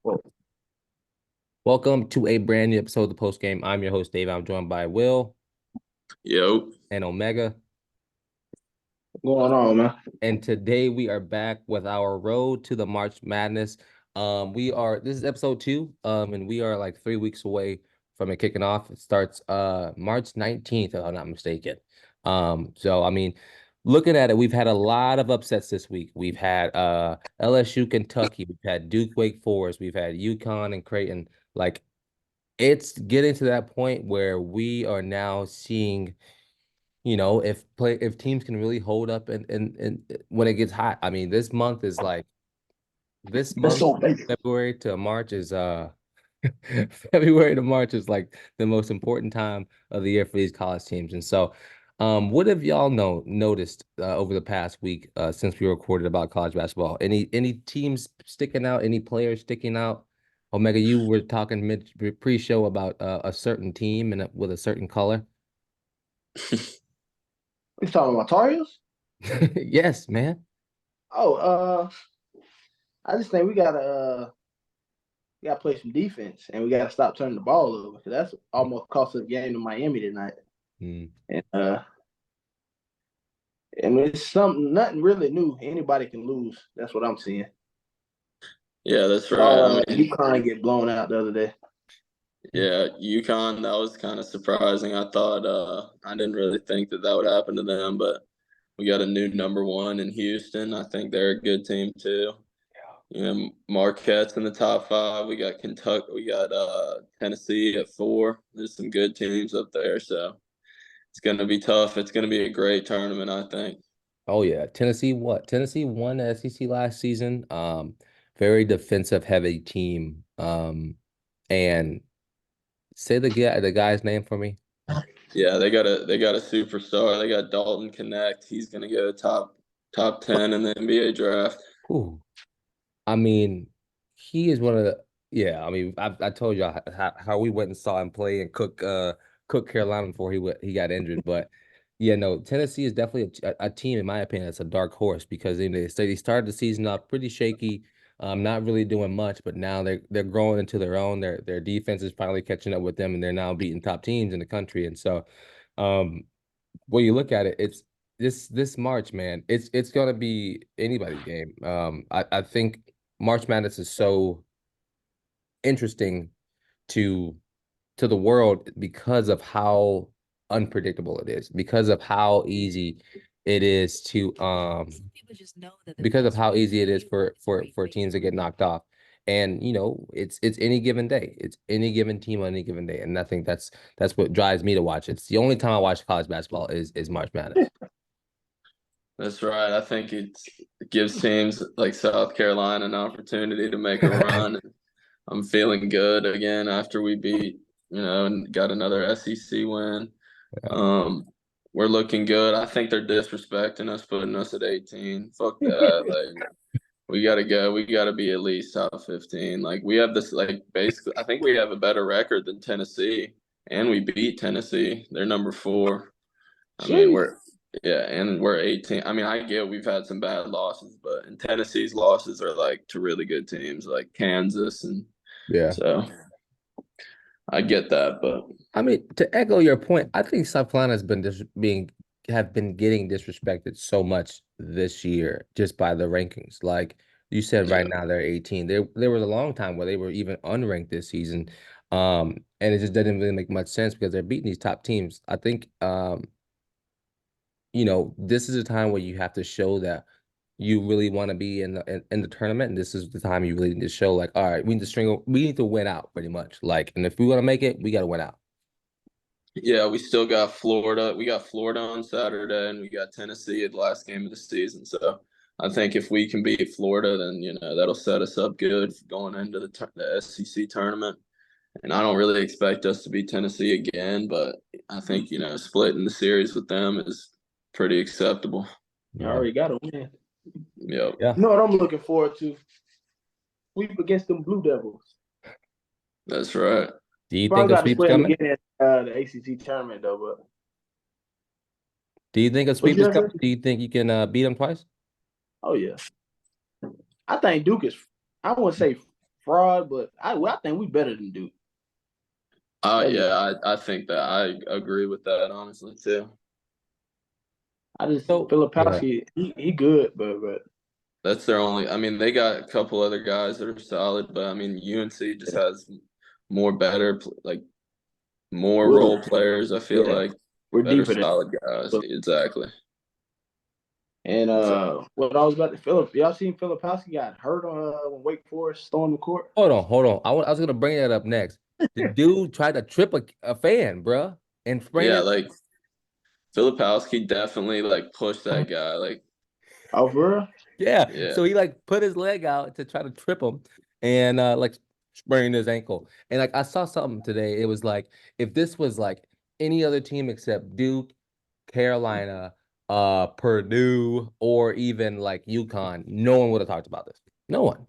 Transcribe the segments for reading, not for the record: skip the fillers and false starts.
Well, Welcome to a brand new episode of the Post Game. I'm your host, Dave. I'm joined by Will Yo. and Omega. what's going on, man? And today we are back with our road to the March Madness. This is episode 2, and we are like 3 weeks away from it kicking off. It starts March 19th, if I'm not mistaken. So I mean, looking at it, we've had a lot of upsets this week. We've had LSU, Kentucky, we've had Duke, Wake Forest, we've had UConn and Creighton. Like, it's getting to that point where we are now seeing, if teams can really hold up and when it gets hot. I mean, this Let's month, go, baby. February to March is February to March is like the most important time of the year for these college teams. And so what have y'all noticed over the past week since we recorded about college basketball? Any teams sticking out, any players sticking out? Omega, you were talking pre-show about a certain team and with a certain color. We talking about Tar Heels? Yes, man. Oh, I just think we gotta play some defense and we gotta stop turning the ball over because that's almost cost us a game to Miami tonight. Mm. And it's nothing really new. Anybody can lose. That's what I'm seeing. Yeah, that's right. Saw UConn get blown out the other day. Yeah, UConn, that was kind of surprising. I thought I didn't really think that would happen to them, but we got a new number one in Houston. I think they're a good team too. You know, Marquette's in the top five. We got Kentucky. We got Tennessee at 4. There's some good teams up there, so it's gonna be tough. It's gonna be a great tournament, I think. Oh yeah, Tennessee. What? Tennessee won the SEC last season. Very defensive heavy team. And say the guy's name for me. Yeah, they got a superstar. They got Dalton Connect. He's gonna go top 10 in the NBA draft. Ooh, I mean, he is one of the. Yeah, I mean, I told you how we went and saw him play and cook Carolina before he got injured. But yeah, no, Tennessee is definitely a team in my opinion that's a dark horse because they started the season off pretty shaky, not really doing much, but now they're growing into their own. Their defense is finally catching up with them, and they're now beating top teams in the country. And so, um, when you look at it, it's this March, man. It's gonna be anybody's game. I think March Madness is so interesting to the world because of how unpredictable it is, because of how easy it is to because of how easy it is for teams to get knocked off. And it's any given day. It's any given team on any given day. And I think that's what drives me to watch. It's the only time I watch college basketball is March Madness. That's right. I think it gives teams like South Carolina an opportunity to make a run. I'm feeling good again after we beat, and got another SEC win. Um, we're looking good. I think they're disrespecting us, putting us at 18. Fuck that. Like, we gotta go. We gotta be at least top 15. Like, we have this, like, basically, I think we have a better record than Tennessee, and we beat Tennessee. They're number 4. I mean, Jeez. yeah, and we're 18. I mean, I get we've had some bad losses, but in Tennessee's losses are like to really good teams like Kansas, and Yeah. so I get that. But I mean, to echo your point, I think South Carolina has been have been getting disrespected so much this year just by the rankings. Like you said, right yeah, now they're 18. There was a long time where they were even unranked this season. And it just didn't really make much sense because they're beating these top teams. I think this is a time where you have to show that you really want to be in the tournament, and this is the time you really need to show, like, all right, we need to win out pretty much. Like, and if we want to make it, we got to win out. yeah, we still got Florida. We got Florida on Saturday, and we got Tennessee at the last game of the season. So I think if we can beat Florida, then that'll set us up good for going into the SEC tournament. And I don't really expect us to beat Tennessee again, but I think splitting the series with them is pretty acceptable. You Yeah. already got to win. Yep. Yeah. You know what I'm looking forward to? Sweep against them Blue Devils. That's right. Do you think Probably a got to sweep's split them coming? again at the ACC tournament though. But Do you think a what sweep you is gonna coming? say? Do you think you can beat them twice? Oh yeah. I think Duke is. I wouldn't say fraud, but I think we better than Duke. Yeah, I think that I agree with that honestly too. So Filipowski, he good, but That's their only. I mean, they got a couple other guys that are solid, but I mean, UNC just has more more we're role players. I feel yeah, like we're better deeper than. solid guys. Exactly. And Exactly. what I was about to y'all seen Filipowski got hurt on when Wake Forest stormed the court? hold on. I was gonna bring that up next. The dude tried to trip a fan, bruh, and sprain Yeah, it. like Filipowski definitely like pushed that guy. Like, Oh, for real? Yeah. yeah, So he like put his leg out to try to trip him and like sprained his ankle. And like I saw something today. It was like if this was like any other team except Duke, Carolina, Purdue, or even like UConn, no one would have talked about this. No one.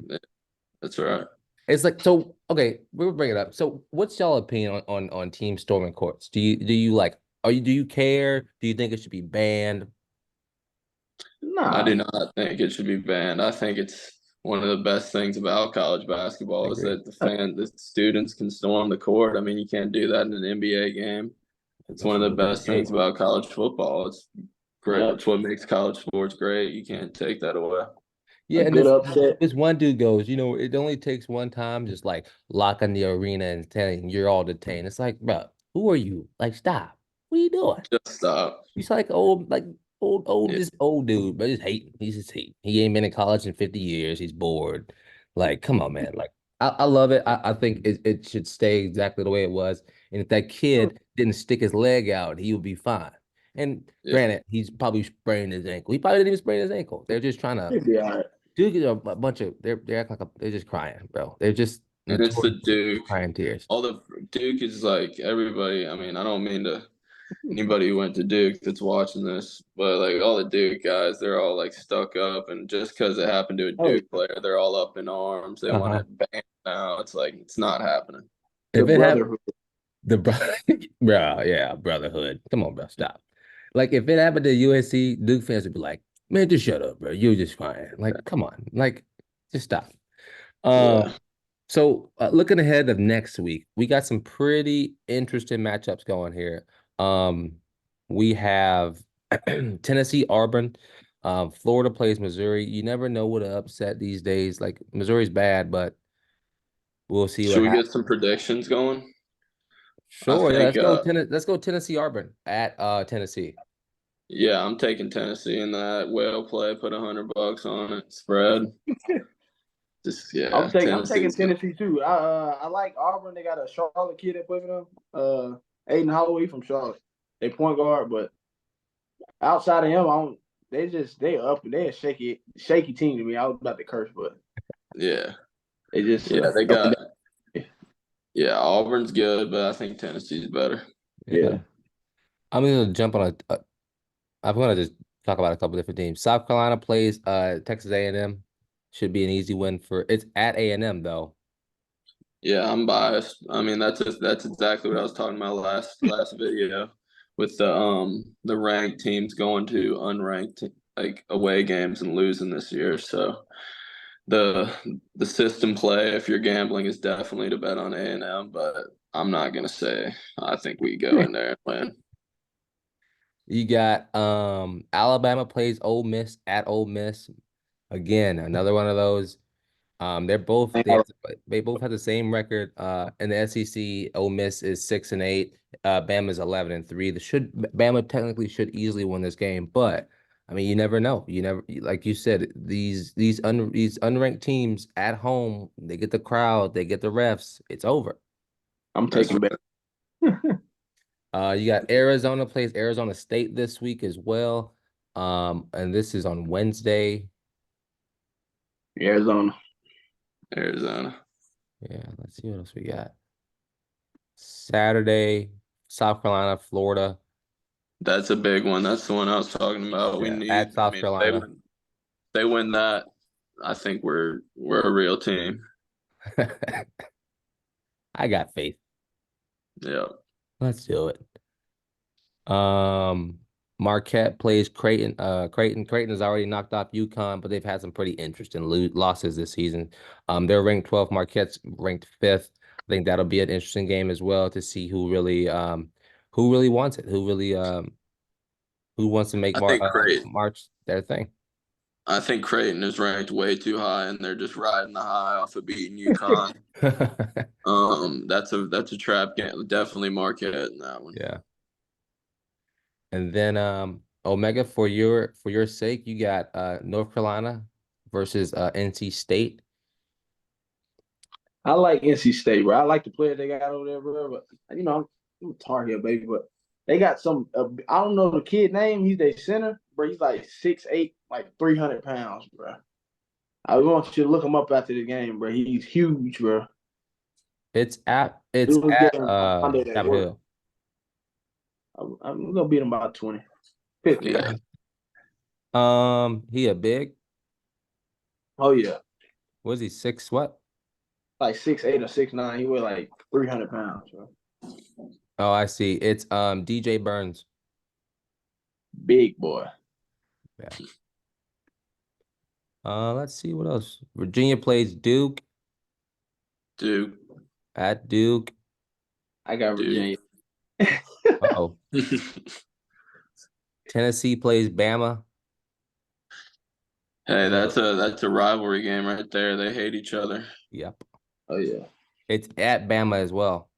that's right. It's like so okay, we'll bring it up. So what's y'all opinion on team storming courts? Do you like do you care? Do you think it should be banned? I Nah, do not think it should be banned. I think it's one of the best things about college I basketball is agree. that the students can storm the court. I mean, you can't do that in an NBA game. It's one of the best things about college football. It's great. yep, It's what makes college sports great. You can't take that away. Yeah, a and good upset. this one dude goes, it only takes one time, just like locking the arena and telling you're all detained. It's like, bro, who are you? Like, stop. What are you doing? Just stop. He's like old, Yeah. this old dude, but just hating. He's just hating. He ain't been in college in 50 years. He's bored. Like, come on, man. Like, I love it. I think it should stay exactly the way it was. And if that kid didn't stick his leg out, he would be fine. And Yeah. granted, he's probably sprained his ankle. He probably didn't even sprain his ankle. They're just trying to He'll be all right. Duke is a bunch of they're acting like they're just crying, bro. They're just And it's the notorious Duke. crying tears. All the Duke is like everybody. I mean, I don't mean to anybody who went to Duke that's watching this, but like all the Duke guys, they're all like stuck up, and just because it happened to a Oh, Duke player, they're all up in arms. They want Uh-huh. it banned now. It's like it's not happening. the If it happened, brotherhood. the brother, bro, yeah, brotherhood. Come on, bro, stop. Like if it happened to USC, Duke fans would be like, "Man, just shut up, bro. You're just crying." Like, come on, like, just stop. Um, Yeah. so looking ahead of next week, we got some pretty interesting matchups going here. Um, we have Tennessee, Auburn. Florida plays Missouri. You never know what an upset these days. Like Missouri's bad, but we'll see Should what we happens. get some predictions going? I Sure, yeah, think, Let's go Tennessee, Auburn at Tennessee. yeah, I'm taking Tennessee in that whale play. Put $100 on it. Spread. Just yeah, I'm taking Tennessee's good. Tennessee too. I like Auburn. They got a Charlotte kid that playing them. Aiden Holloway from Charlotte. They point guard, but outside of him, I don't. They a shaky team to me. I was about to curse, but Yeah, they just yeah, they up and got down. yeah. Auburn's good, but I think Tennessee's better. Yeah, Yeah, I'm gonna jump on I'm gonna just talk about a couple different teams. South Carolina plays Texas A&M. Should be an easy win for it's at A&M though. Yeah, I'm biased. I mean, that's exactly what I was talking about last video with the ranked teams going to unranked like away games and losing this year. So the the system play, if you're gambling, is definitely to bet on A&M, but I'm not gonna say I think we go in there and win. You got Alabama plays Ole Miss at Ole Miss. Again, another one of those. They're both they both have the same record. In the SEC, Ole Miss is 6-8. Bama's 11-3. Bama technically should easily win this game, but I mean, you never know. You never like you said, these unranked teams at home, they get the crowd, they get the refs. It's over. I'm That's taking back You got Arizona plays Arizona State this week as well. And this is on Wednesday. Arizona. Arizona. Yeah, let's see what else we got. Saturday, South Carolina, Florida. That's a big one. That's the one I was talking about. We Yeah, need. at I South mean, if they Carolina. they win that, I think we're a real team. I got faith. Yeah. Let's do it. Um, Marquette plays Creighton. Creighton has already knocked off UConn, but they've had some pretty interesting losses this season. They're ranked 12th. Marquette's ranked 5th. I think that'll be an interesting game as well to see who really wants it, who wants to make I think March their thing. I think Creighton is ranked way too high, and they're just riding the high off of beating UConn. That's a trap game. Definitely Marquette in that one. Yeah. And then Omega, for your sake, you got North Carolina versus NC State. I like NC State, bro. I like the players they got over there, bro. But I'm Tar Heel, baby. But they got some. I don't know the kid name. He's their center, bro. He's like 6'8", like 300 pounds, bro. I want you to look him up after the game, bro. He's huge, bro. It's at Chapel Hill. I'm gonna beat him by 20, 50. Yeah. He a big? Oh yeah, Was he 6 what? like 6'8" or 6'9". He weigh like 300 pounds, bro. Oh, I see. It's DJ Burns. Big boy. Yeah. Let's see what else. Virginia plays Duke. Duke. At Duke. I got Virginia. Uh-oh. Tennessee plays Bama. Hey, that's a rivalry game right there. They hate each other. Yep. Oh yeah. It's at Bama as well.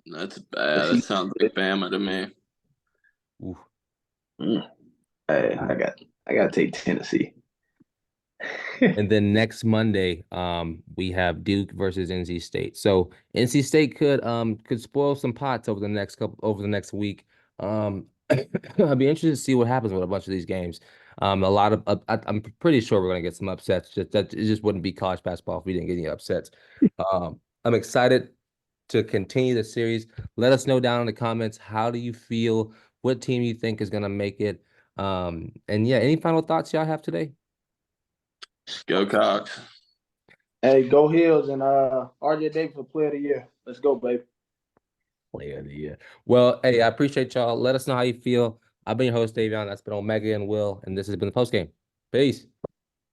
That's bad. That sounds like Bama to me. Oof. Hey, I got to take Tennessee. And then next Monday, we have Duke versus NC State. So NC State could spoil some pots over the next week. I'd be interested to see what happens with a bunch of these games. I'm pretty sure we're gonna get some upsets. It just wouldn't be college basketball if we didn't get any upsets. I'm excited to continue the series. Let us know down in the comments, how do you feel? What team you think is gonna make it? And yeah, any final thoughts y'all have today? Go Cox. Hey, go Hills and RJ Davis for Player of the Year. Let's go, baby. Player of the Year. Well, hey, I appreciate y'all. Let us know how you feel. I've been your host, Davion. That's been Omega and Will, and this has been the post game. Peace.